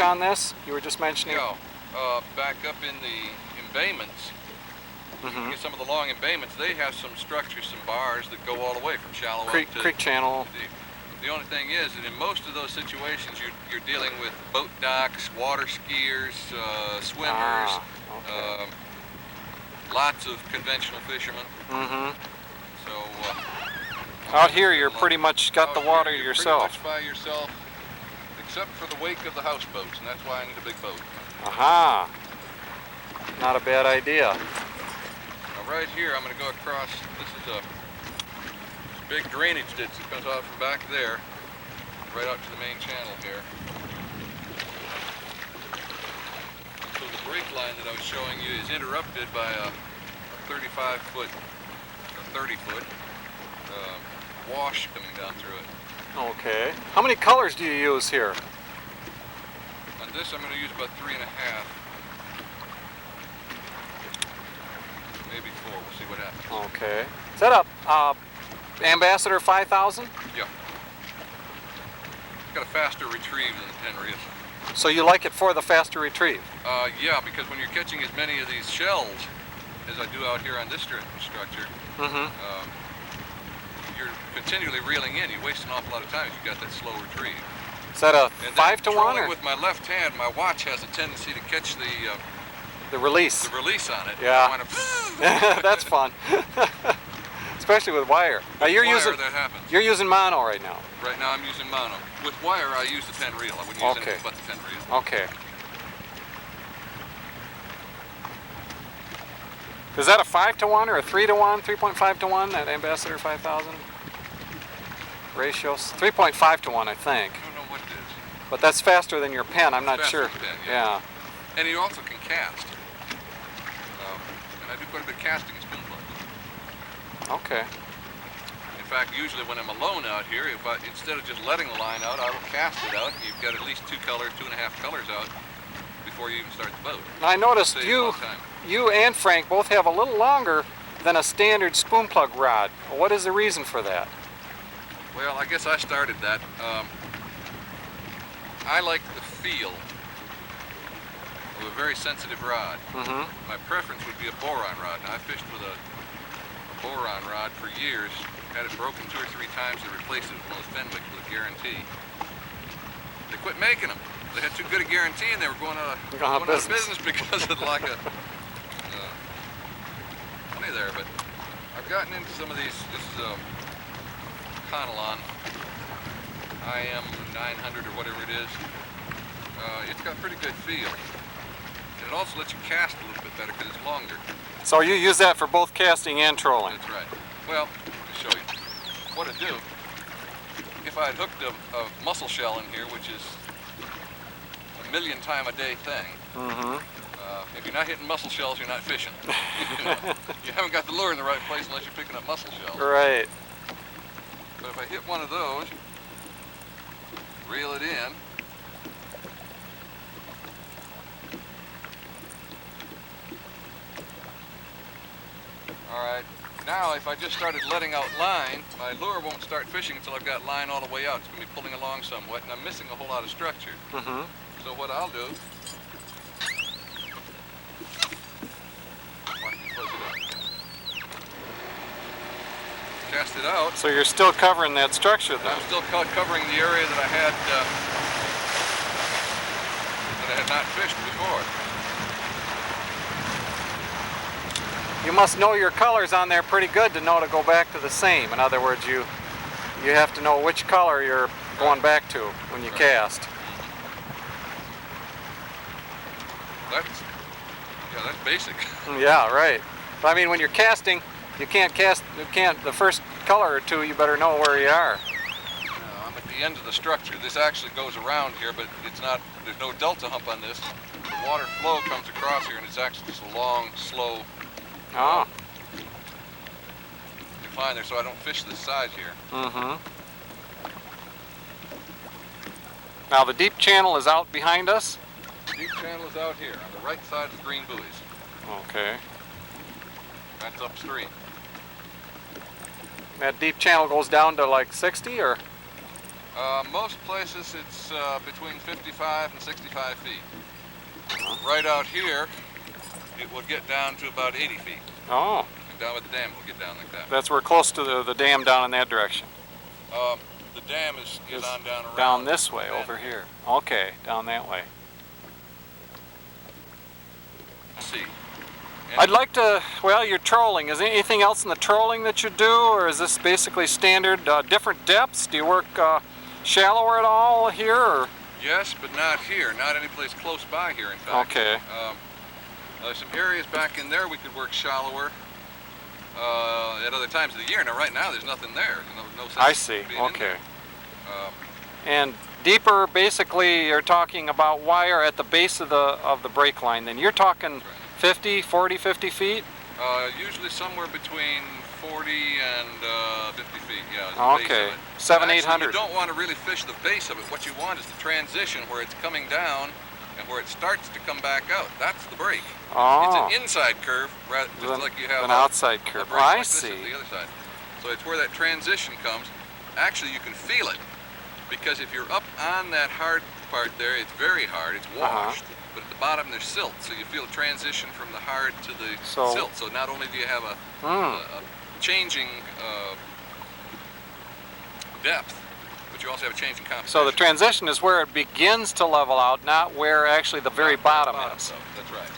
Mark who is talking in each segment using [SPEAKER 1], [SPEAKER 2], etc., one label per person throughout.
[SPEAKER 1] on this? You were just mentioning.
[SPEAKER 2] Yeah, back up in the embayments.
[SPEAKER 1] Mm-hmm.
[SPEAKER 2] Some of the long embayments, they have some structures, some bars that go all the way from shallow
[SPEAKER 1] creek,
[SPEAKER 2] up to
[SPEAKER 1] creek channel.
[SPEAKER 2] deep. The only thing is that in most of those situations, you're dealing with boat docks, water skiers, swimmers,
[SPEAKER 1] Okay.
[SPEAKER 2] lots of conventional fishermen.
[SPEAKER 1] Mm-hmm.
[SPEAKER 2] So
[SPEAKER 1] out here, you're pretty much got the water yourself.
[SPEAKER 2] Pretty much by yourself, except for the wake of the houseboats, and that's why I need a big boat.
[SPEAKER 1] Aha! Not a bad idea.
[SPEAKER 2] Now right here, I'm going to go across. This is a big drainage ditch that comes out from back there, right out to the main channel here. And so the break line that I was showing you is interrupted by a 35-foot or 30-foot wash coming down through it.
[SPEAKER 1] Okay. How many colors do you use here?
[SPEAKER 2] On this, I'm going to use about 3.5, maybe 4. We'll see what happens.
[SPEAKER 1] Okay. Is that a Ambassador 5000?
[SPEAKER 2] Yeah. It's got a faster retrieve than the 10 reel.
[SPEAKER 1] So you like it for the faster retrieve?
[SPEAKER 2] Yeah, because when you're catching as many of these shells as I do out here on this structure, you're continually reeling in. You waste an awful lot of time if you've got that slow retrieve.
[SPEAKER 1] Is that a
[SPEAKER 2] and
[SPEAKER 1] 5 to 1? Or?
[SPEAKER 2] With my left hand, my watch has a tendency to catch
[SPEAKER 1] the release.
[SPEAKER 2] The release on it.
[SPEAKER 1] Yeah. That's fun. Especially with wire. You're using mono right now.
[SPEAKER 2] Right now I'm using mono. With wire I use the 10 reel. I wouldn't use anything but the 10 reel.
[SPEAKER 1] Okay. Is that a 5 to 1 or a 3 to 1? 3.5 to 1, that Ambassador 5000? Ratios? 3.5 to 1, I think.
[SPEAKER 2] I don't know what it is.
[SPEAKER 1] But that's faster than your pen, I'm not sure.
[SPEAKER 2] Pen, yeah. And you also can cast. And I do quite a bit of casting in Spoonplugging.
[SPEAKER 1] Okay.
[SPEAKER 2] In fact, usually when I'm alone out here, instead of just letting the line out, I will cast it out. You've got at least 2 colors, 2.5 colors out before you even start the boat.
[SPEAKER 1] I noticed you and Frank both have a little longer than a standard spoon plug rod. What is the reason for that?
[SPEAKER 2] Well, I guess I started that. I like the feel of a very sensitive rod. My preference would be a boron rod. Now, I fished with a boron rod for years. Had it broken 2 or 3 times. They replaced it with one of those Fenwick with a guarantee. They quit making them. They had too good a guarantee, and they were going out of business because of the lack of money there. But I've gotten into some of these. This is a Conalon IM 900 or whatever it is. It's got pretty good feel. And it also lets you cast a little bit better because it's longer.
[SPEAKER 1] So you use that for both casting and trolling?
[SPEAKER 2] That's right. Well, let me show you. What I do, if I had hooked a mussel shell in here, which is a million time a day thing, if you're not hitting mussel shells, you're not fishing. You haven't got the lure in the right place unless you're picking up mussel shells.
[SPEAKER 1] Right.
[SPEAKER 2] But if I hit one of those, reel it in, all right. Now, if I just started letting out line, my lure won't start fishing until I've got line all the way out. It's going to be pulling along somewhat, and I'm missing a whole lot of structure. So what I'll do, cast it out.
[SPEAKER 1] So you're still covering that structure, though?
[SPEAKER 2] I'm still covering the area that I had not fished before.
[SPEAKER 1] You must know your colors on there pretty good to know to go back to the same. In other words, you have to know which color you're going back to when you cast.
[SPEAKER 2] That's basic.
[SPEAKER 1] Yeah, right. But I mean, when you're casting, you can't the first color or two, you better know where you are.
[SPEAKER 2] I'm at the end of the structure. This actually goes around here, but it's not, there's no delta hump on this. The water flow comes across here, and it's actually just a long, slow decline there, so I don't fish this side here.
[SPEAKER 1] Now the deep channel is out behind us?
[SPEAKER 2] The deep channel is out here, on the right side of the green buoys.
[SPEAKER 1] Okay.
[SPEAKER 2] That's upstream.
[SPEAKER 1] That deep channel goes down to like 60 or?
[SPEAKER 2] Most places it's between 55 and 65 feet. Right out here, it will get down to about 80 feet.
[SPEAKER 1] Oh.
[SPEAKER 2] And down at the dam, it will get down like that.
[SPEAKER 1] That's we're close to the dam down in that direction.
[SPEAKER 2] The dam is on down around.
[SPEAKER 1] Down this way, over here. Okay, down that way.
[SPEAKER 2] Let's see.
[SPEAKER 1] I'd like to, well, you're trolling. Is there anything else in the trolling that you do, or is this basically standard, different depths? Do you work shallower at all here? Or?
[SPEAKER 2] Yes, but not here. Not any place close by here, in fact.
[SPEAKER 1] Okay.
[SPEAKER 2] There's some areas back in there we could work shallower at other times of the year. Now, right now, there's nothing there. No sense
[SPEAKER 1] I see.
[SPEAKER 2] being
[SPEAKER 1] Okay.
[SPEAKER 2] in
[SPEAKER 1] And deeper, basically, you're talking about wire at the base of the break line. Then you're talking 50, 40, 50 feet?
[SPEAKER 2] Usually somewhere between 40 and 50 feet, yeah.
[SPEAKER 1] Okay, 700, 800.
[SPEAKER 2] You don't want to really fish the base of it. What you want is the transition where it's coming down and where it starts to come back out. That's the break.
[SPEAKER 1] Oh.
[SPEAKER 2] It's an inside curve, just like you have
[SPEAKER 1] an outside curve.
[SPEAKER 2] I
[SPEAKER 1] like see.
[SPEAKER 2] The other side. So it's where that transition comes. Actually, you can feel it, because if you're up on that hard part there, it's very hard. It's washed. But at the bottom there's silt, so you feel a transition from the hard to the silt. So not only do you have a changing depth, but you also have a changing composition.
[SPEAKER 1] So the transition is where it begins to level out, not where actually the very bottom is.
[SPEAKER 2] That's right.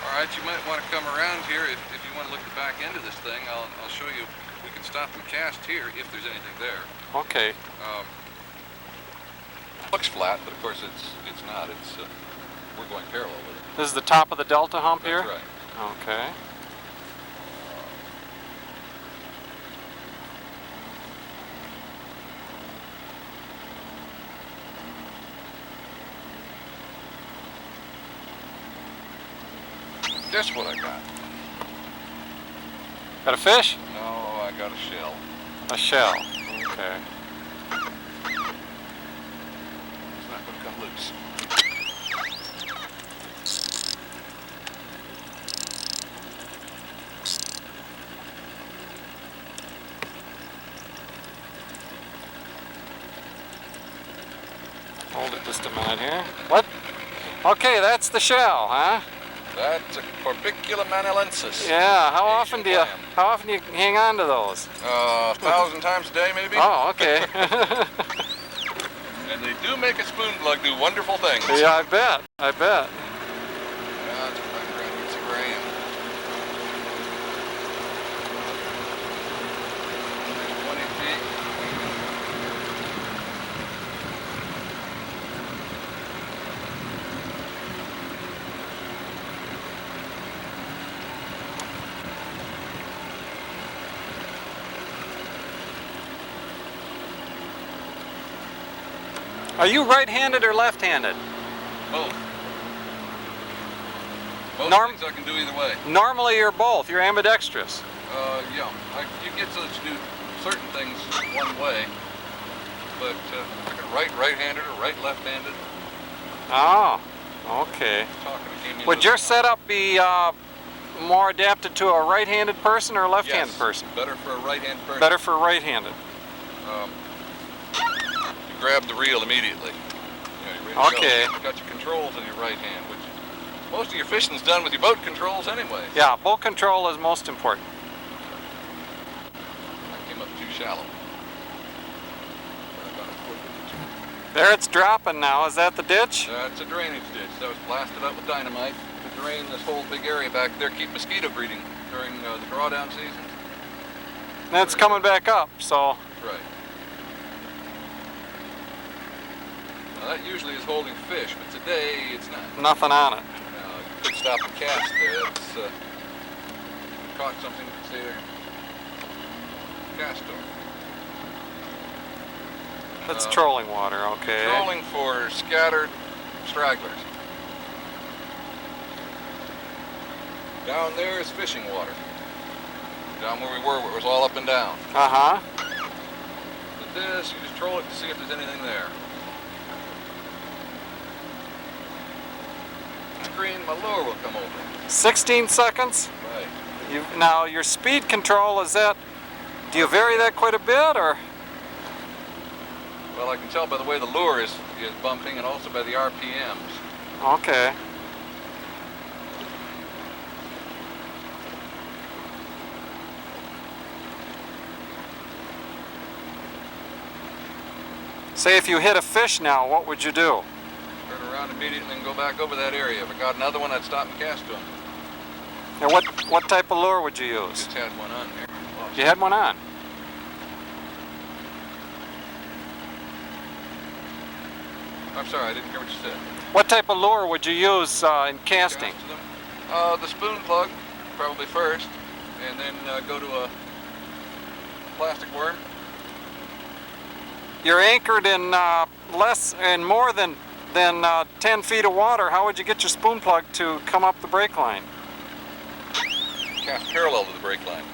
[SPEAKER 2] All right, you might want to come around here if you want to look at the back end of this thing. I'll show you. We can stop and cast here if there's anything there.
[SPEAKER 1] Okay.
[SPEAKER 2] Looks flat, but of course it's not. We're going parallel with it.
[SPEAKER 1] This is the top of the delta hump here?
[SPEAKER 2] That's right.
[SPEAKER 1] Okay.
[SPEAKER 2] Guess what I got?
[SPEAKER 1] Got a fish?
[SPEAKER 2] No, I got a shell.
[SPEAKER 1] A shell. Okay.
[SPEAKER 2] It's not going to come loose.
[SPEAKER 1] Hold it just a minute here. What? Okay, that's the shell, huh?
[SPEAKER 2] That's a Corbicula manalensis.
[SPEAKER 1] Yeah. How often do you hang on to those?
[SPEAKER 2] 1,000 times a day, maybe.
[SPEAKER 1] Oh, okay.
[SPEAKER 2] And they do make a spoon plug do wonderful things.
[SPEAKER 1] Yeah, I bet. I bet.
[SPEAKER 2] Yeah, it's let's see where I am. 20 feet.
[SPEAKER 1] Are you right-handed or left-handed?
[SPEAKER 2] Both. Most things I can do either way.
[SPEAKER 1] Normally you're both. You're ambidextrous.
[SPEAKER 2] Yeah. You get so that you do certain things one way, but I can right-handed or left-handed.
[SPEAKER 1] Oh, okay. Would your setup be more adapted to a right-handed person or a left-handed person?
[SPEAKER 2] Better for a right-handed person.
[SPEAKER 1] Better for right-handed.
[SPEAKER 2] You grab the reel immediately.
[SPEAKER 1] Okay.
[SPEAKER 2] You've got your controls in your right hand, which most of your fishing's done with your boat controls anyway.
[SPEAKER 1] Yeah, boat control is most important.
[SPEAKER 2] I came up too shallow.
[SPEAKER 1] There it's dropping now. Is that the ditch?
[SPEAKER 2] That's a drainage ditch. That was blasted up with dynamite to drain this whole big area back there, keep mosquito breeding during the drawdown season.
[SPEAKER 1] And it's coming back up, so.
[SPEAKER 2] That's right. Now that usually is holding fish, but today it's not.
[SPEAKER 1] Nothing on it.
[SPEAKER 2] You could stop and cast there. It's caught something, you can stay there. Cast over.
[SPEAKER 1] That's trolling water, okay.
[SPEAKER 2] Trolling for scattered stragglers. Down there is fishing water. Down where we were, where it was all up and down.
[SPEAKER 1] Uh-huh.
[SPEAKER 2] But this, you just troll it to see if there's anything there. screen, my lure will come over.
[SPEAKER 1] 16 seconds?
[SPEAKER 2] Right.
[SPEAKER 1] Now, your speed control, is that, do you vary that quite a bit, or?
[SPEAKER 2] Well, I can tell by the way the lure is bumping and also by the RPMs.
[SPEAKER 1] Okay. Say if you hit a fish now, what would you do?
[SPEAKER 2] Turn around immediately and go back over that area. If I got another one, I'd stop and cast to him.
[SPEAKER 1] Now, what type of lure would you use?
[SPEAKER 2] Just had one on there. Lost
[SPEAKER 1] You had one on.
[SPEAKER 2] I'm sorry, I didn't hear what you said.
[SPEAKER 1] What type of lure would you use in casting?
[SPEAKER 2] Cast to them. The spoon plug, probably first, and then go to a plastic worm.
[SPEAKER 1] You're anchored in more than 10 feet of water. How would you get your spoon plug to come up the brake line?
[SPEAKER 2] Cast parallel to the brake line.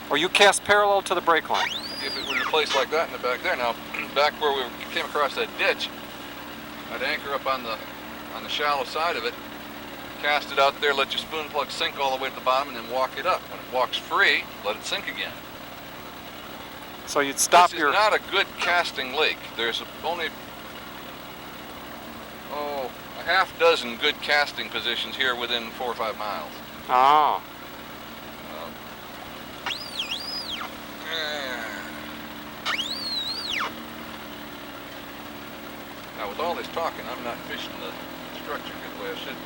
[SPEAKER 1] Or you cast parallel to the brake line?
[SPEAKER 2] If it were a place like that in the back there, now back where we came across that ditch, I'd anchor up on the shallow side of it, cast it out there, let your spoon plug sink all the way to the bottom, and then walk it up. When it walks free, let it sink again.
[SPEAKER 1] So you'd stop
[SPEAKER 2] this
[SPEAKER 1] your...
[SPEAKER 2] is not a good casting lake. There's only a half dozen good casting positions here within 4 or 5 miles.
[SPEAKER 1] Oh.
[SPEAKER 2] Now with all this talking, I'm not fishing the structure the way I should be.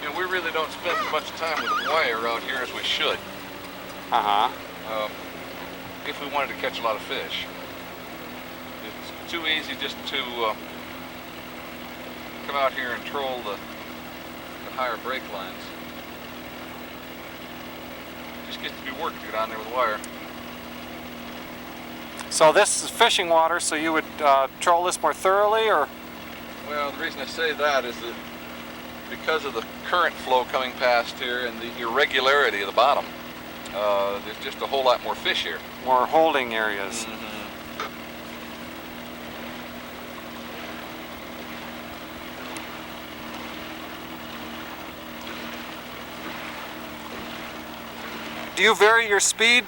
[SPEAKER 2] You know, we really don't spend as much time with the wire out here as we should. If we wanted to catch a lot of fish. It's too easy just to come out here and troll the higher brake lines. It just gets to be work to get on there with wire.
[SPEAKER 1] So this is fishing water, so you would troll this more thoroughly, or?
[SPEAKER 2] Well, the reason I say that is that because of the current flow coming past here and the irregularity of the bottom, there's just a whole lot more fish here.
[SPEAKER 1] More holding areas.
[SPEAKER 2] Mm-hmm.
[SPEAKER 1] Do you vary your speed?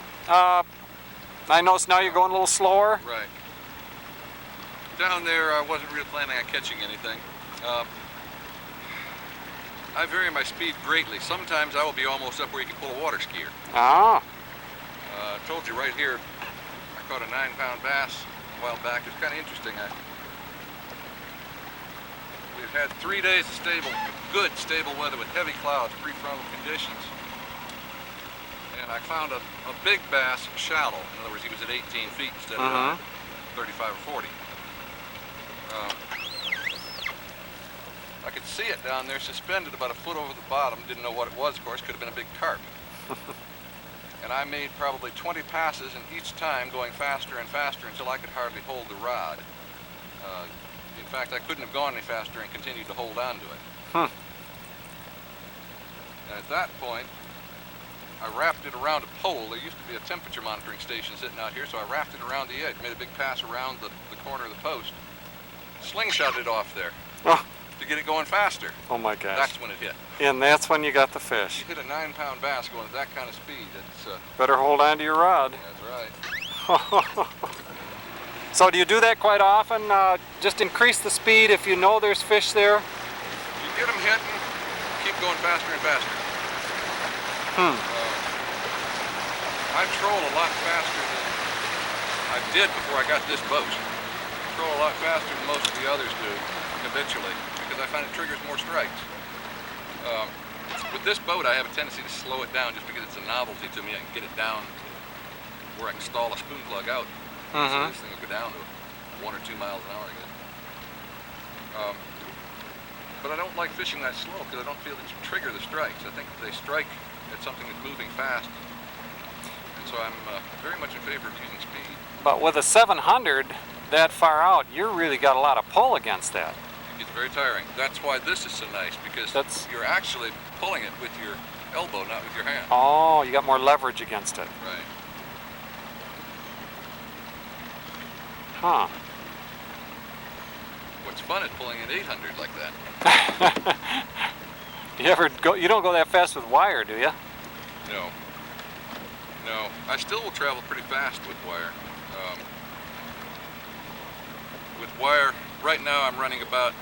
[SPEAKER 1] I notice now you're going a little slower.
[SPEAKER 2] Right. Down there, I wasn't really planning on catching anything. I vary my speed greatly. Sometimes I will be almost up where you can pull a water skier.
[SPEAKER 1] Ah.
[SPEAKER 2] I told you right here, I caught a 9-pound bass a while back. It's kind of interesting. We've had 3 days of good stable weather with heavy clouds, prefrontal conditions. And I found a big bass shallow. In other words, he was at 18 feet instead of 35 or 40. I could see it down there suspended about a foot over the bottom. Didn't know what it was, of course. Could have been a big carp. And I made probably 20 passes, and each time going faster and faster until I could hardly hold the rod. In fact, I couldn't have gone any faster and continued to hold on to it. And at that point, I wrapped it around a pole. There used to be a temperature monitoring station sitting out here, so I wrapped it around the edge, made a big pass around the corner of the post, slingshotted it off there to get it going faster.
[SPEAKER 1] Oh my gosh.
[SPEAKER 2] That's when it hit.
[SPEAKER 1] And that's when you got the fish.
[SPEAKER 2] You hit a 9-pound bass going at that kind of speed. It's
[SPEAKER 1] better hold on to your rod.
[SPEAKER 2] That's right.
[SPEAKER 1] So do you do that quite often? Just increase the speed if you know there's fish there?
[SPEAKER 2] You get them hitting, keep going faster and faster. I troll a lot faster than I did before I got this boat. I troll a lot faster than most of the others do habitually because I find it triggers more strikes. With this boat, I have a tendency to slow it down just because it's a novelty to me. I can get it down where I can stall a spoon plug out. So this thing will go down to 1 or 2 miles an hour, I guess. But I don't like fishing that slow because I don't feel that you trigger the strikes. I think they strike at something that's moving fast. And so I'm very much in favor of using speed.
[SPEAKER 1] But with a 700 that far out, you really got a lot of pull against that.
[SPEAKER 2] It gets very tiring. That's why this is so nice, because you're actually pulling it with your elbow, not with your hand.
[SPEAKER 1] Oh, you got more leverage against it.
[SPEAKER 2] Right.
[SPEAKER 1] Huh.
[SPEAKER 2] What one's fun at pulling at 800 like that.
[SPEAKER 1] You ever go? You don't go that fast with wire, do you?
[SPEAKER 2] No. No. I still will travel pretty fast with wire. With wire, right now I'm running about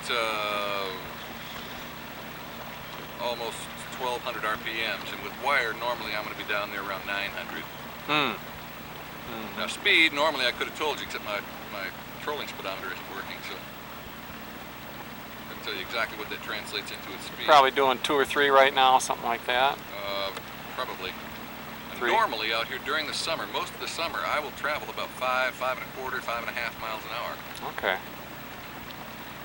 [SPEAKER 2] almost 1,200 RPMs, and with wire, normally I'm going to be down there around 900. Now speed, normally I could have told you, except my trolling speedometer isn't working, so I can tell you exactly what that translates into its speed.
[SPEAKER 1] Probably doing 2 or 3 right now, something like that.
[SPEAKER 2] Probably. And
[SPEAKER 1] 3.
[SPEAKER 2] normally out here during the summer, most of the summer, I will travel about 5, 5.25, 5.5 miles an hour.
[SPEAKER 1] Okay.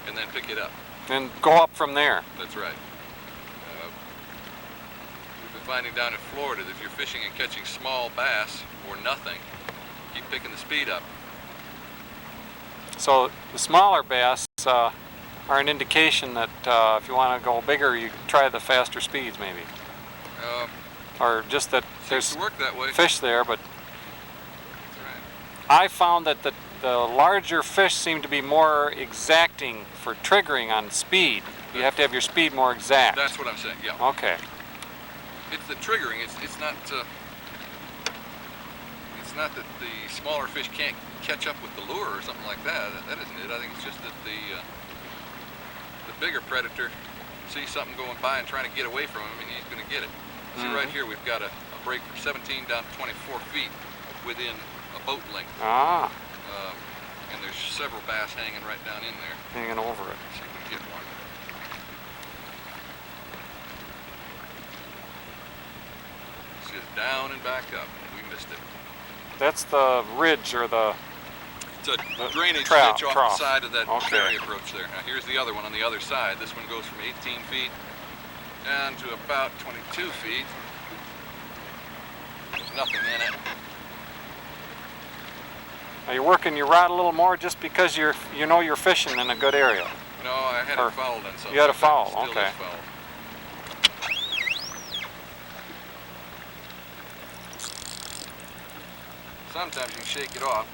[SPEAKER 2] And then pick it up.
[SPEAKER 1] And go up from there.
[SPEAKER 2] That's right. We've been finding down in Florida that if you're fishing and catching small bass or nothing, keep picking the speed up.
[SPEAKER 1] So the smaller bass are an indication that if you want to go bigger, you try the faster speeds, maybe. Or just that there's
[SPEAKER 2] work that way.
[SPEAKER 1] Fish there, but
[SPEAKER 2] That's right.
[SPEAKER 1] I found that the larger fish seem to be more exacting for triggering on speed. You have to have your speed more exact.
[SPEAKER 2] That's what I'm saying, yeah.
[SPEAKER 1] Okay.
[SPEAKER 2] It's the triggering. It's not that the smaller fish can't catch up with the lure or something like that. That isn't it. I think it's just that the bigger predator sees something going by and trying to get away from him, and he's going to get it. See, right here we've got a break from 17 down to 24 feet within a boat length.
[SPEAKER 1] Ah.
[SPEAKER 2] And there's several bass hanging right down in there.
[SPEAKER 1] Hanging over it.
[SPEAKER 2] Let's see if we can get one. See it down and back up. We missed it.
[SPEAKER 1] That's the ridge or the...
[SPEAKER 2] It's a drainage
[SPEAKER 1] trough.
[SPEAKER 2] ditch off the side of that
[SPEAKER 1] Okay.
[SPEAKER 2] ferry approach there. Now here's the other one on the other side. This one goes from 18 feet down to about 22 feet. There's nothing in it.
[SPEAKER 1] Are you working your rod a little more just because you know you're fishing in a good area?
[SPEAKER 2] No, I had it fouled on something.
[SPEAKER 1] You had a foul,
[SPEAKER 2] Still
[SPEAKER 1] okay.
[SPEAKER 2] is fouled. Sometimes you can shake it off,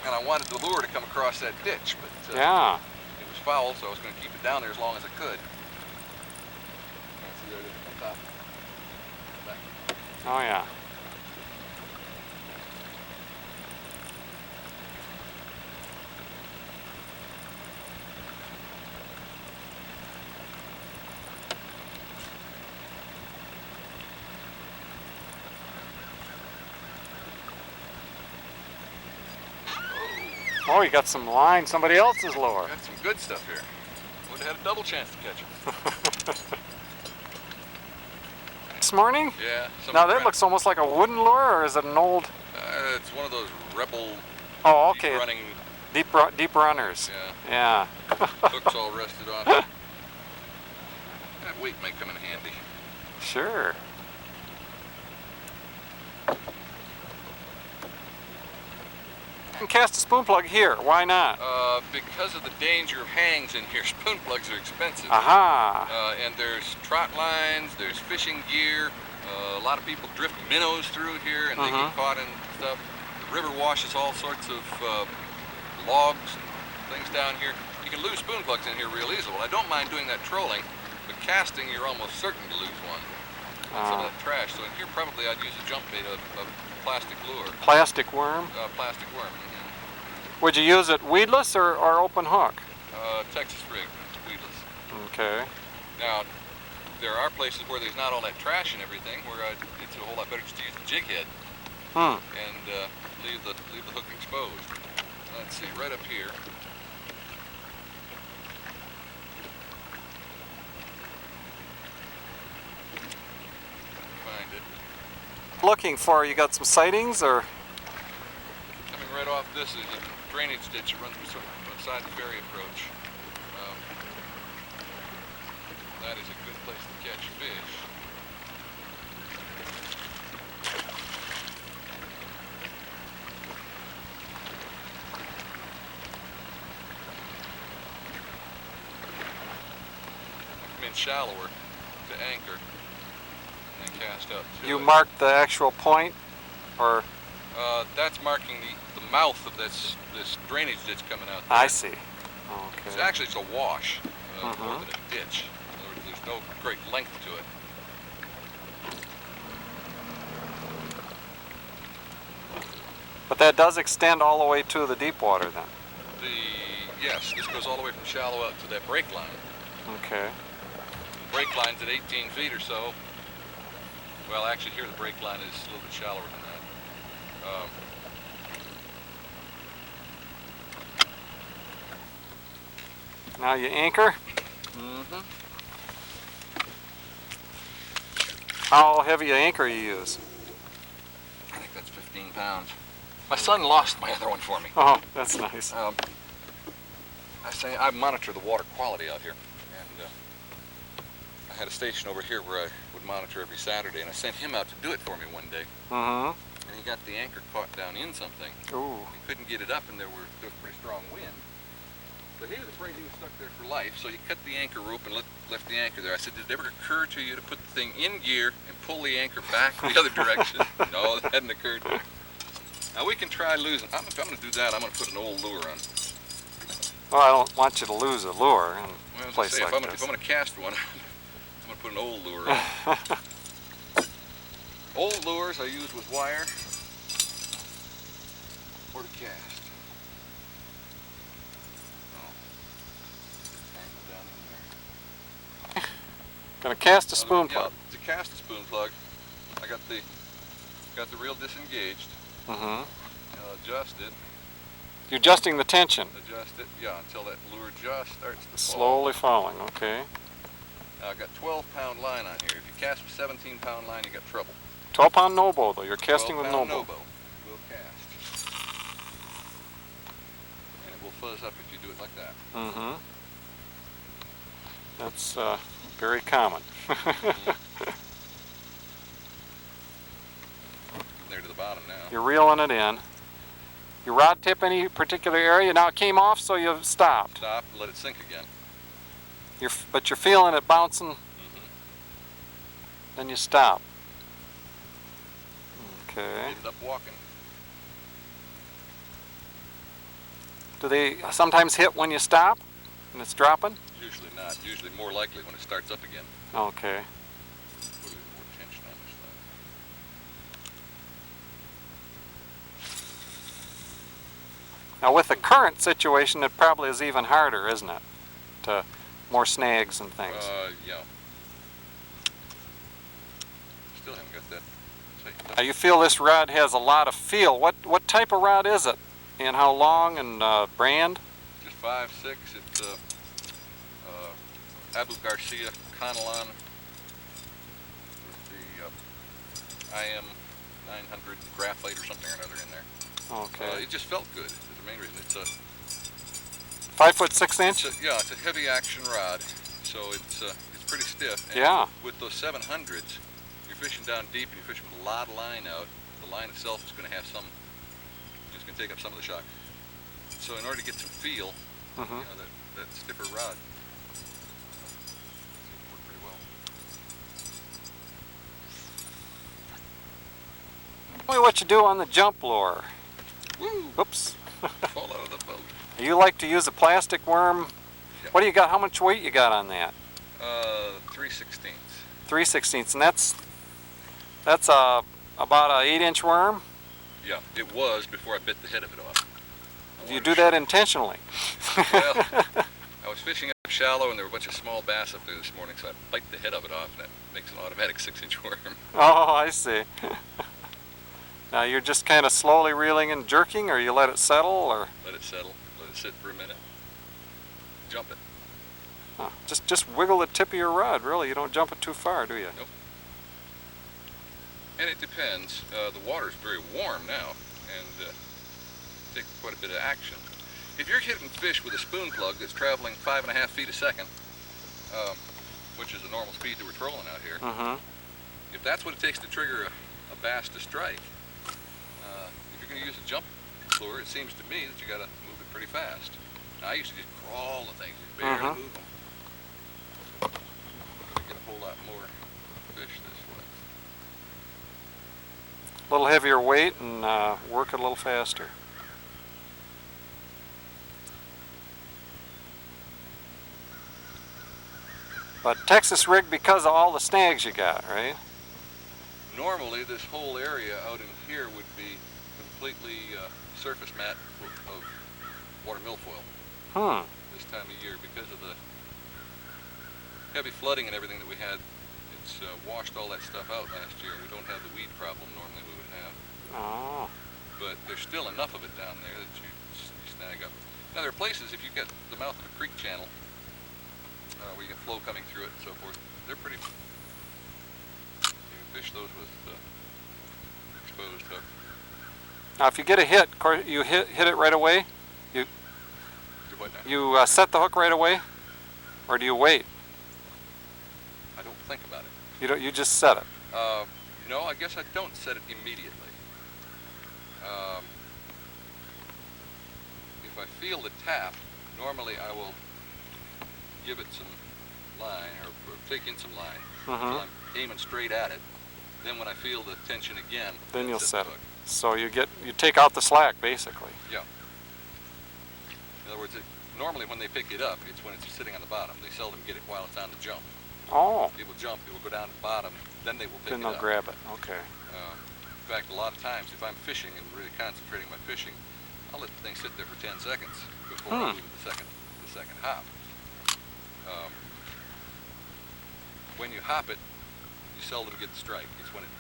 [SPEAKER 2] and I wanted the lure to come across that ditch, but
[SPEAKER 1] Yeah.
[SPEAKER 2] it was foul, so I was going to keep it down there as long as I could. See, there it is on top. Back.
[SPEAKER 1] Oh yeah. Oh, you got some line, somebody else's lure.
[SPEAKER 2] Got some good stuff here. Would have had a double chance to catch him.
[SPEAKER 1] This morning?
[SPEAKER 2] Yeah.
[SPEAKER 1] Now that looks almost like a wooden lure, or is it an old?
[SPEAKER 2] It's one of those rebel.
[SPEAKER 1] Oh, okay.
[SPEAKER 2] Running.
[SPEAKER 1] Deep runners.
[SPEAKER 2] Yeah.
[SPEAKER 1] Yeah.
[SPEAKER 2] Hooks all rusted off. That weight may come in handy.
[SPEAKER 1] Sure. You can cast a spoon plug here. Why not?
[SPEAKER 2] Because of the danger of hangs in here, spoon plugs are expensive.
[SPEAKER 1] Aha.
[SPEAKER 2] And there's trot lines, there's fishing gear. A lot of people drift minnows through here and they get caught in stuff. The river washes all sorts of logs and things down here. You can lose spoon plugs in here real easily. Well, I don't mind doing that trolling, but casting you're almost certain to lose one. Some of that trash. So in here probably I'd use a jump bait of plastic lure.
[SPEAKER 1] Plastic worm?
[SPEAKER 2] Plastic worm.
[SPEAKER 1] Would you use it weedless or open hook?
[SPEAKER 2] Texas rig, weedless.
[SPEAKER 1] Okay.
[SPEAKER 2] Now, there are places where there's not all that trash and everything, where it's a whole lot better just to use the jig head and leave the hook exposed. Let's see, right up here. Find it.
[SPEAKER 1] Looking for, you got some sightings or?
[SPEAKER 2] Coming right off this is a drainage ditch that runs beside the ferry approach. That is a good place to catch fish. Come in shallower to anchor and then cast up to
[SPEAKER 1] You
[SPEAKER 2] it.
[SPEAKER 1] marked the actual point, or?
[SPEAKER 2] That's marking the mouth of this drainage ditch coming out there.
[SPEAKER 1] I see. Okay.
[SPEAKER 2] Actually, it's a wash more than a ditch. In other words, there's no great length to it.
[SPEAKER 1] But that does extend all the way to the deep water then?
[SPEAKER 2] Yes, this goes all the way from shallow out to that break line.
[SPEAKER 1] Okay.
[SPEAKER 2] The break line's at 18 feet or so. Well, actually here the break line is a little bit shallower than that.
[SPEAKER 1] Now you anchor. How heavy an anchor you use?
[SPEAKER 2] I think that's 15 pounds. My son lost my other one for me.
[SPEAKER 1] Oh, that's nice.
[SPEAKER 2] I monitor the water quality out here, and I had a station over here where I would monitor every Saturday, and I sent him out to do it for me one day. And he got the anchor caught down in something.
[SPEAKER 1] Ooh.
[SPEAKER 2] He couldn't get it up, and there was pretty strong wind. So he was afraid he was stuck there for life, so he cut the anchor rope and left the anchor there. I said, did it ever occur to you to put the thing in gear and pull the anchor back the other direction? No, that hadn't occurred to me. Now we can try losing. If I'm going to do that, I'm going to put an old lure on.
[SPEAKER 1] Well, I don't want you to lose a lure in a place like this.
[SPEAKER 2] If I'm going to cast one, I'm going to put an old lure on. Old lures I use with wire or to cast.
[SPEAKER 1] Gonna cast a spoon plug.
[SPEAKER 2] Yeah, to cast a spoon plug, I got the reel disengaged. Adjust it.
[SPEAKER 1] You're adjusting the tension.
[SPEAKER 2] Adjust it, yeah, until that lure just starts to
[SPEAKER 1] slowly falling. Okay.
[SPEAKER 2] Now I've got 12-pound line on here. If you cast with 17-pound line, you got trouble.
[SPEAKER 1] 12-pound no-bow though. You're casting with no-bow.
[SPEAKER 2] No-bow will cast, and it will fuzz up if you do it like that.
[SPEAKER 1] That's very common.
[SPEAKER 2] There to the bottom now.
[SPEAKER 1] You're reeling it in. Your rod tip any particular area? Now it came off, so you stopped.
[SPEAKER 2] Stop and let it sink again.
[SPEAKER 1] But you're feeling it bouncing. Then you stop. Okay.
[SPEAKER 2] Ended up walking.
[SPEAKER 1] Do they sometimes hit when you stop and it's dropping?
[SPEAKER 2] Usually not. Usually more likely when it starts up again.
[SPEAKER 1] Okay.
[SPEAKER 2] Put a little more tension on this thing.
[SPEAKER 1] Now with the current situation, it probably is even harder, isn't it? To more snags and things.
[SPEAKER 2] Yeah. Still haven't got that tightened up.
[SPEAKER 1] Now you feel this rod has a lot of feel. What type of rod is it? And how long and brand?
[SPEAKER 2] Just 5/6. It's Abu Garcia Conalon with the IM 900 graphite or something or another in there.
[SPEAKER 1] Okay.
[SPEAKER 2] It just felt good. Is the main reason. It's a
[SPEAKER 1] 5 foot 6 inch.
[SPEAKER 2] It's a heavy action rod, so it's pretty stiff. And
[SPEAKER 1] yeah.
[SPEAKER 2] With those 700s, you're fishing down deep and you're fishing with a lot of line out. The line itself is going to have some. It's going to take up some of the shock. So in order to get some feel, you know, that stiffer rod. Worked pretty well.
[SPEAKER 1] Tell me what you do on the jump lure.
[SPEAKER 2] Woo!
[SPEAKER 1] Oops.
[SPEAKER 2] Fall out of the boat.
[SPEAKER 1] You like to use a plastic worm.
[SPEAKER 2] Yep.
[SPEAKER 1] What do you got? How much weight you got on that?
[SPEAKER 2] 3/16.
[SPEAKER 1] 3/16, and that's about an 8-inch worm.
[SPEAKER 2] Yeah, it was before I bit the head of it off.
[SPEAKER 1] Do you do that intentionally?
[SPEAKER 2] Well, I was fishing up shallow and there were a bunch of small bass up there this morning, so I bite the head of it off and that makes an automatic 6-inch worm.
[SPEAKER 1] Oh, I see. Now you're just kind of slowly reeling and jerking, or you let it settle, or?
[SPEAKER 2] Let it settle, let it sit for a minute, jump it.
[SPEAKER 1] Huh. Just wiggle the tip of your rod, really. You don't jump it too far, do you?
[SPEAKER 2] Nope. And it depends. The water's very warm now and takes quite a bit of action. If you're hitting fish with a spoon plug that's traveling 5.5 feet a second, which is the normal speed that we're trolling out here, if that's what it takes to trigger a bass to strike, if you're going to use a jump lure, it seems to me that you got to move it pretty fast. Now, I used to just crawl the things, just barely move them. You get a whole lot more fish this way.
[SPEAKER 1] A little heavier weight and work it a little faster. But Texas rig because of all the snags you got, right?
[SPEAKER 2] Normally, this whole area out in here would be completely surface mat of water milfoil this time of year because of the heavy flooding and everything that we had. It's washed all that stuff out last year. We don't have the weed problem normally we would have.
[SPEAKER 1] Oh.
[SPEAKER 2] But there's still enough of it down there that you snag up. Now there are places, if you get the mouth of a creek channel, where you get flow coming through it and so forth, they're pretty, you can fish those with exposed hook.
[SPEAKER 1] Now if you get a hit, you hit it right away?
[SPEAKER 2] Do what now?
[SPEAKER 1] You set the hook right away? Or do you wait?
[SPEAKER 2] I don't think about it.
[SPEAKER 1] You don't, you just set it?
[SPEAKER 2] No, I guess I don't set it immediately. If I feel the tap, normally I will give it some line, or take in some line, until I'm aiming straight at it. Then when I feel the tension again,
[SPEAKER 1] then you'll set
[SPEAKER 2] the
[SPEAKER 1] it.
[SPEAKER 2] hook.
[SPEAKER 1] So you take out the slack, basically.
[SPEAKER 2] Yeah. In other words, normally when they pick it up, it's when it's sitting on the bottom. They seldom get it while it's on the jump.
[SPEAKER 1] Oh.
[SPEAKER 2] It will jump, it will go down to the bottom, then they will pick it up.
[SPEAKER 1] Then they'll grab it, okay.
[SPEAKER 2] In fact, a lot of times, if I'm fishing and really concentrating my fishing, I'll let the thing sit there for 10 seconds before I move the second hop. When you hop it, you seldom get the strike. It's when it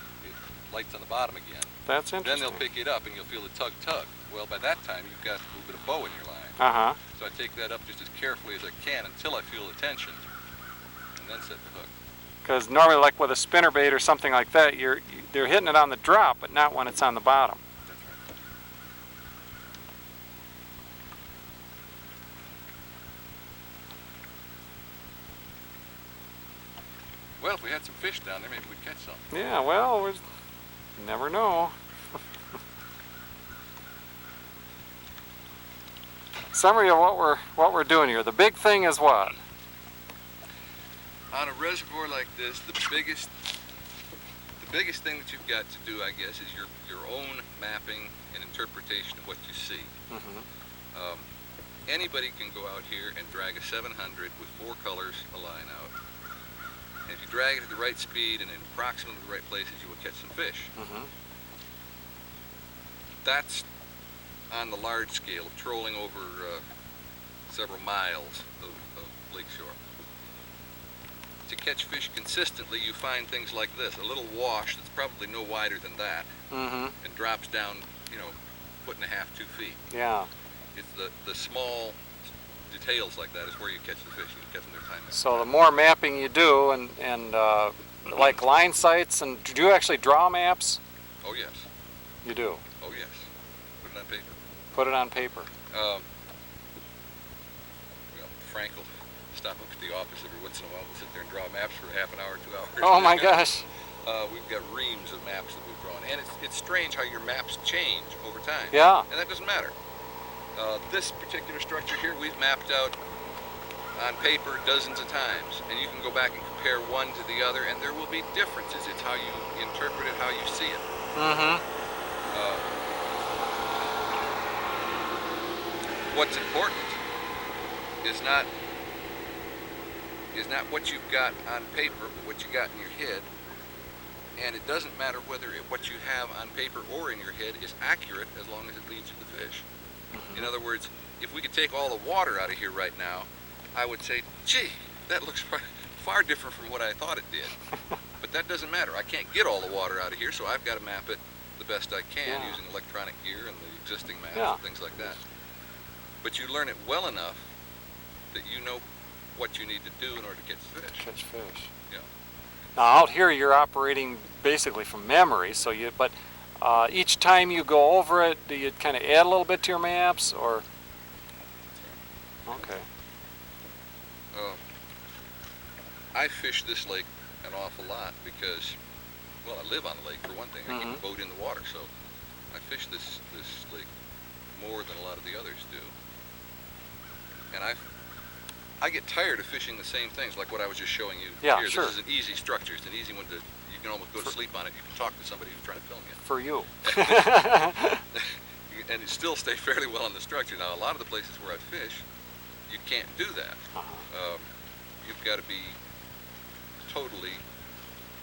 [SPEAKER 2] lights on the bottom again.
[SPEAKER 1] That's interesting.
[SPEAKER 2] Then they'll pick it up and you'll feel the tug. Well, by that time, you've got a little bit of bow in your line. So I take that up just as carefully as I can until I feel the tension, and then set the hook.
[SPEAKER 1] Because normally, like with a spinnerbait or something like that, they're hitting it on the drop, but not when it's on the bottom.
[SPEAKER 2] That's right. Well, if we had some fish down there, maybe we'd catch some.
[SPEAKER 1] Yeah, well, we never know. Summary of what we're doing here. The big thing is what?
[SPEAKER 2] On a reservoir like this, the biggest thing that you've got to do, I guess, is your own mapping and interpretation of what you see. Anybody can go out here and drag a 700 with 4 colors a line out. And if you drag it at the right speed and in approximately the right places, you will catch some fish. That's on the large scale of trolling over several miles of lakeshore. To catch fish consistently, you find things like this, a little wash that's probably no wider than that, and drops down, 1.5 to 2 feet.
[SPEAKER 1] Yeah.
[SPEAKER 2] It's the small details like that is where you catch the fish. You catch them their time.
[SPEAKER 1] So the more mapping you do, and like line sights, and do you actually draw maps?
[SPEAKER 2] Oh yes.
[SPEAKER 1] You do?
[SPEAKER 2] Oh yes. Put it on paper.
[SPEAKER 1] Put it on paper.
[SPEAKER 2] Well, Frank will stop up at the office every once in a while. We'll sit there and draw maps for half an hour, 2 hours.
[SPEAKER 1] Oh my gosh.
[SPEAKER 2] We've got reams of maps that we've drawn, and it's strange how your maps change over time.
[SPEAKER 1] Yeah.
[SPEAKER 2] And that doesn't matter. This particular structure here, we've mapped out on paper dozens of times, and you can go back and compare one to the other, and there will be differences. It's how you interpret it, how you see it. What's important is not what you've got on paper, but what you got in your head. And it doesn't matter whether what you have on paper or in your head is accurate as long as it leads you to fish. In other words, if we could take all the water out of here right now, I would say, gee, that looks far different from what I thought it did. But that doesn't matter. I can't get all the water out of here, so I've got to map it the best I can using electronic gear and the existing maps and things like that. But you learn it well enough that you know what you need to do in order to catch fish.
[SPEAKER 1] Catch fish.
[SPEAKER 2] Yeah.
[SPEAKER 1] Now out here you're operating basically from memory, so but each time you go over it, do you kind of add a little bit to your maps, or? Okay.
[SPEAKER 2] I fish this lake an awful lot because, well, I live on the lake for one thing. I keep the boat in the water, so I fish this lake more than a lot of the others do. And I get tired of fishing the same things, like what I was just showing you here.
[SPEAKER 1] Sure.
[SPEAKER 2] This is an easy structure. It's an easy one you can almost go to sleep on it. You can talk to somebody who's trying to film you.
[SPEAKER 1] For you.
[SPEAKER 2] And you still stay fairly well in the structure. Now, a lot of the places where I fish, you can't do that. You've got to be totally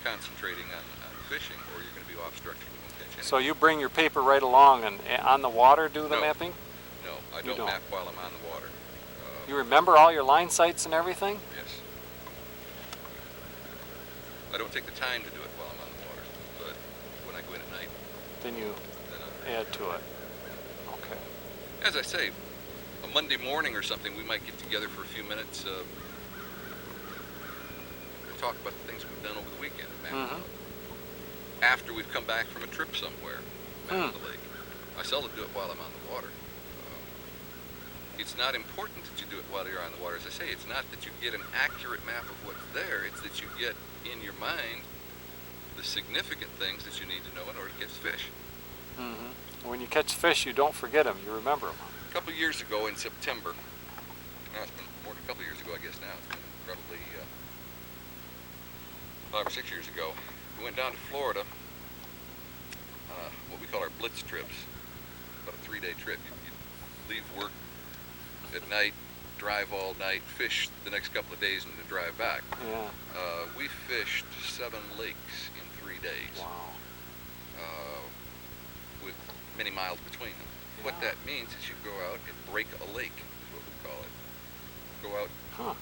[SPEAKER 2] concentrating on fishing, or you're going to be off structure. You won't catch anything.
[SPEAKER 1] So you bring your paper right along and on the water do the
[SPEAKER 2] No.
[SPEAKER 1] mapping?
[SPEAKER 2] No, I don't map while I'm on the water.
[SPEAKER 1] You remember all your line sites and everything?
[SPEAKER 2] Yes. I don't take the time to do it while I'm on the water, but when I go in at night,
[SPEAKER 1] Then you add to it. Okay.
[SPEAKER 2] as I say, a Monday morning or something, we might get together for a few minutes, talk about the things we've done over the weekend. After we've come back from a trip somewhere, back to the lake. I seldom do it while I'm on the water. It's not important that you do it while you're on the water. As I say, it's not that you get an accurate map of what's there, it's that you get in your mind the significant things that you need to know in order to catch fish.
[SPEAKER 1] When you catch fish, you don't forget them, you remember them.
[SPEAKER 2] A couple of years ago in September, it's been more than a couple of years ago, I guess now, it's been probably 5 or 6 years ago, we went down to Florida, what we call our blitz trips, about a 3-day trip. You leave work at night, drive all night, fish the next couple of days, and then drive back.
[SPEAKER 1] Yeah.
[SPEAKER 2] We fished 7 lakes in 3 days.
[SPEAKER 1] Wow.
[SPEAKER 2] With many miles between them.
[SPEAKER 1] Yeah.
[SPEAKER 2] What that means is you go out and break a lake, is what we call it. Go out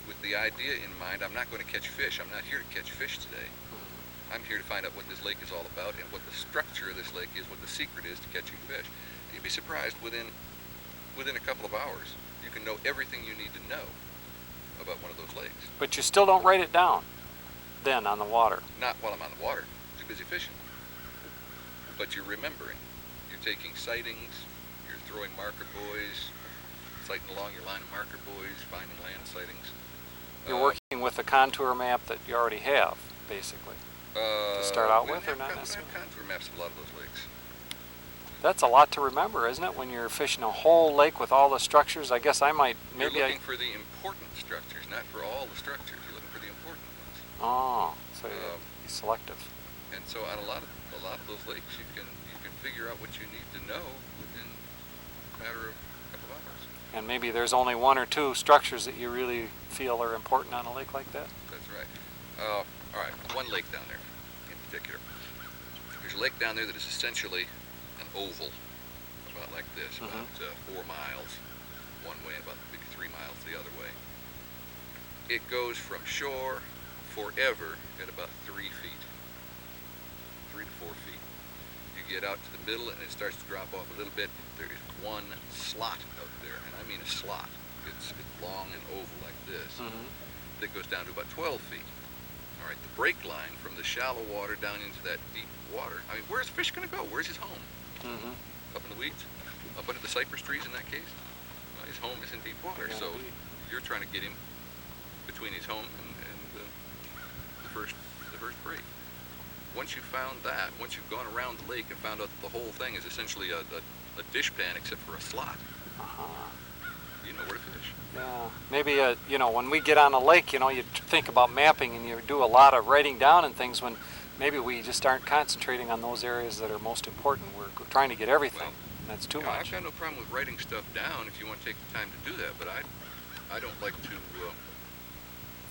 [SPEAKER 2] with the idea in mind, I'm not going to catch fish. I'm not here to catch fish today. I'm here to find out what this lake is all about and what the structure of this lake is, what the secret is to catching fish. You'd be surprised, within a couple of hours, you can know everything you need to know about one of those lakes.
[SPEAKER 1] But you still don't write it down then on the water.
[SPEAKER 2] Not while I'm on the water, too busy fishing. But you're remembering. You're taking sightings, you're throwing marker buoys, sighting along your line of marker buoys, finding land sightings.
[SPEAKER 1] You're working with a contour map that you already have, basically. To start out with, or not necessarily?
[SPEAKER 2] We have contour maps of a lot of those lakes.
[SPEAKER 1] That's a lot to remember, isn't it? When you're fishing a whole lake with all the structures, I guess I might,
[SPEAKER 2] You're looking for the important structures, not for all the structures. You're looking for the important ones.
[SPEAKER 1] Oh, so you're be selective.
[SPEAKER 2] And so on a lot of those lakes, you can figure out what you need to know within a matter of a couple of hours.
[SPEAKER 1] And maybe there's only 1 or 2 structures that you really feel are important on a lake like that?
[SPEAKER 2] That's right. All right, one lake down there in particular. There's a lake down there that is essentially an oval, about like this, about 4 miles one way and about maybe 3 miles the other way. It goes from shore forever at about 3 feet, 3 to 4 feet. You get out to the middle and it starts to drop off a little bit. There is one slot out there, and I mean a slot. It's long and oval like this. That goes down to about 12 feet. All right, the break line from the shallow water down into that deep water. I mean, where's fish going to go? Where's his home? Up in the weeds? Up under the cypress trees in that case? Well, his home is in deep water, so you're trying to get him between his home and the first break. Once you've found that, once you've gone around the lake and found out that the whole thing is essentially a dishpan except for a slot, you know where to fish.
[SPEAKER 1] Yeah, maybe you know, when we get on a lake, you know, you think about mapping and you do a lot of writing down and things, when maybe we just aren't concentrating on those areas that are most important. We're trying to get everything.
[SPEAKER 2] Well,
[SPEAKER 1] that's too much.
[SPEAKER 2] I've got no problem with writing stuff down if you want to take the time to do that, but I don't like to...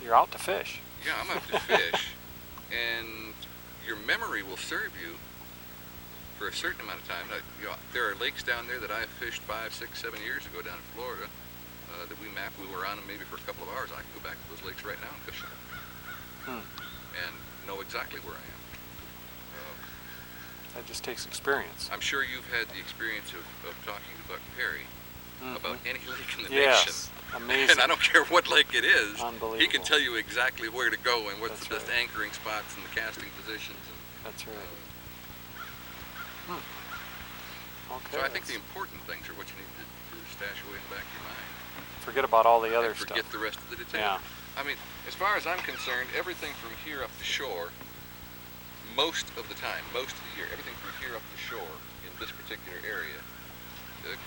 [SPEAKER 1] You're out to fish.
[SPEAKER 2] Yeah, I'm out to fish, and your memory will serve you for a certain amount of time. You know, there are lakes down there that I fished 5, 6, 7 years ago down in Florida that we mapped. We were on them maybe for a couple of hours. I can go back to those lakes right now and fish them and know exactly where I am.
[SPEAKER 1] That just takes experience.
[SPEAKER 2] I'm sure you've had the experience of talking to Buck Perry about any lake in the
[SPEAKER 1] yes,
[SPEAKER 2] nation.
[SPEAKER 1] amazing.
[SPEAKER 2] And I don't care what lake it is,
[SPEAKER 1] Unbelievable.
[SPEAKER 2] he can tell you exactly where to go and what's
[SPEAKER 1] That's
[SPEAKER 2] the best
[SPEAKER 1] right.
[SPEAKER 2] anchoring spots and the casting positions. And,
[SPEAKER 1] That's right. Okay.
[SPEAKER 2] so I think the important things are what you need to stash away in the back of your mind.
[SPEAKER 1] Forget about all the other
[SPEAKER 2] And forget
[SPEAKER 1] stuff.
[SPEAKER 2] the rest of the details.
[SPEAKER 1] Yeah.
[SPEAKER 2] I mean, as far as I'm concerned, everything from here up to shore, most of the time, most of the year, everything from here up to shore in this particular area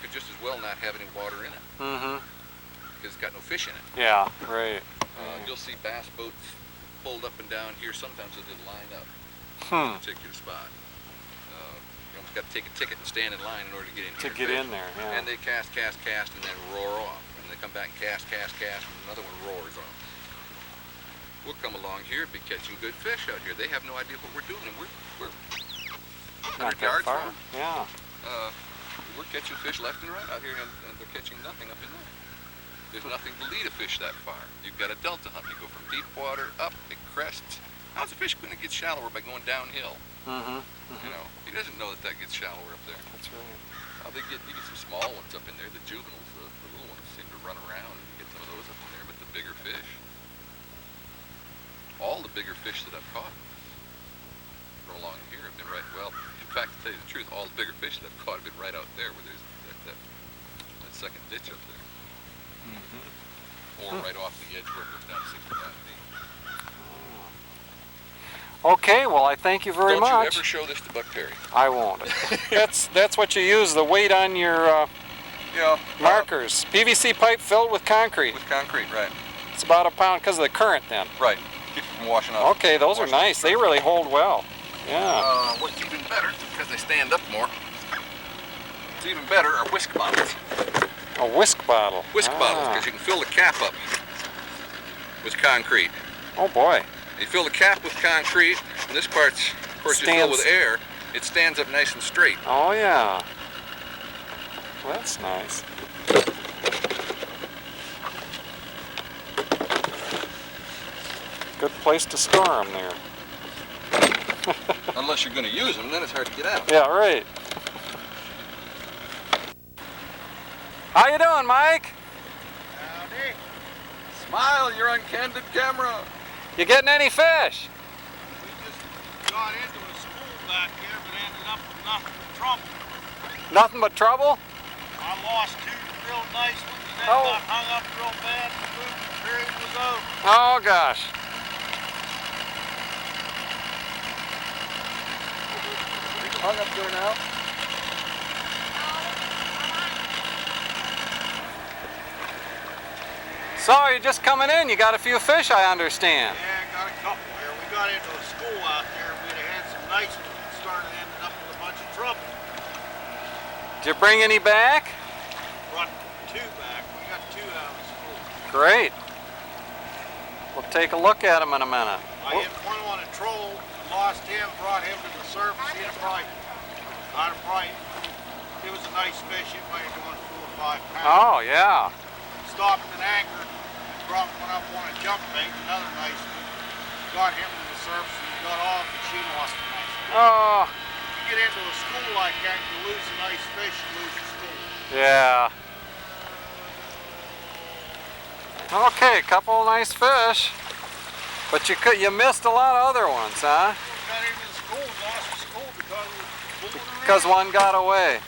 [SPEAKER 2] could just as well not have any water in it. Because it's got no fish in it.
[SPEAKER 1] Yeah, right.
[SPEAKER 2] You'll see bass boats pulled up and down here. Sometimes they'll just line up in a particular spot. You almost got to take a ticket and stand in line in order to get in here.
[SPEAKER 1] To get in there, yeah.
[SPEAKER 2] And they cast, and then roar off. And they come back and cast, and another one roars off. we'll come along here and be catching good fish out here. They have no idea what we're doing, and we're
[SPEAKER 1] Not
[SPEAKER 2] 100
[SPEAKER 1] that
[SPEAKER 2] yards
[SPEAKER 1] far.
[SPEAKER 2] from them.
[SPEAKER 1] Yeah.
[SPEAKER 2] We're catching fish left and right out here, and they're catching nothing up in there. There's nothing to lead a fish that far. You've got a delta hump. You go from deep water up, it crests. How's a fish going to get shallower by going downhill? You know, he doesn't know that gets shallower up there.
[SPEAKER 1] That's right.
[SPEAKER 2] You get some small ones up in there. The juveniles, the little ones seem to run around and get some of those up in there. But the bigger fish, all the bigger fish that I've caught from along here have been right. Well, in fact, to tell you the truth, all the bigger fish that I've caught have been right out there where there's that second ditch up there. Or right off the edge where it goes down 65 feet.
[SPEAKER 1] Okay, well I thank you very much.
[SPEAKER 2] Don't you ever show this to Buck Terry.
[SPEAKER 1] I won't. That's what you use, the weight on your markers. PVC pipe filled with concrete.
[SPEAKER 2] With concrete, right.
[SPEAKER 1] It's about a pound because of the current then.
[SPEAKER 2] Right. Keep it from washing off.
[SPEAKER 1] Okay, those are nice. They really hold well. Yeah.
[SPEAKER 2] What's even better, because they stand up more, what's even better are whisk bottles.
[SPEAKER 1] A whisk bottle.
[SPEAKER 2] Whisk bottles, because you can fill the cap up with concrete.
[SPEAKER 1] Oh boy.
[SPEAKER 2] You fill the cap with concrete, and this part's, of course, you fill with air. It stands up nice and straight.
[SPEAKER 1] Oh yeah. Well, that's nice. Good place to store them there.
[SPEAKER 2] Unless you're going to use them, then it's hard to get out.
[SPEAKER 1] Yeah, right. How you doing, Mike?
[SPEAKER 3] Howdy.
[SPEAKER 2] Smile, you're on candid camera.
[SPEAKER 1] You getting any fish?
[SPEAKER 3] We just got into a school back here, but ended up with nothing but trouble.
[SPEAKER 1] Nothing but trouble?
[SPEAKER 3] I lost two real nice ones, and then got hung up real bad, and the moving period was over.
[SPEAKER 1] Oh gosh.
[SPEAKER 2] Are you hung up there now?
[SPEAKER 1] So you're just coming in. You got a few fish, I understand.
[SPEAKER 3] Yeah, got a couple here. We got into a school out there, and we'd have had some nice ones, and started ending up with a bunch of trouble.
[SPEAKER 1] Did you bring any back?
[SPEAKER 3] Brought two back. We got two out of the school.
[SPEAKER 1] Great. We'll take a look at them in a minute.
[SPEAKER 3] I hit one on a troll, lost him, brought him to the surface. He had it was a nice fish. It might have gone 4 or 5 pounds.
[SPEAKER 1] Oh yeah.
[SPEAKER 3] Stopped and anchored, brought one up on a jump bait, another nice one. Got him to the surface and he got off, and she lost a nice fish.
[SPEAKER 1] Oh.
[SPEAKER 3] You get into a school like that, you lose a nice fish, you lose your school.
[SPEAKER 1] Yeah. Okay, a couple of nice fish, but you missed a lot of other ones, huh?
[SPEAKER 3] Got into the school, lost the school because of fooling around.
[SPEAKER 1] Because one got away.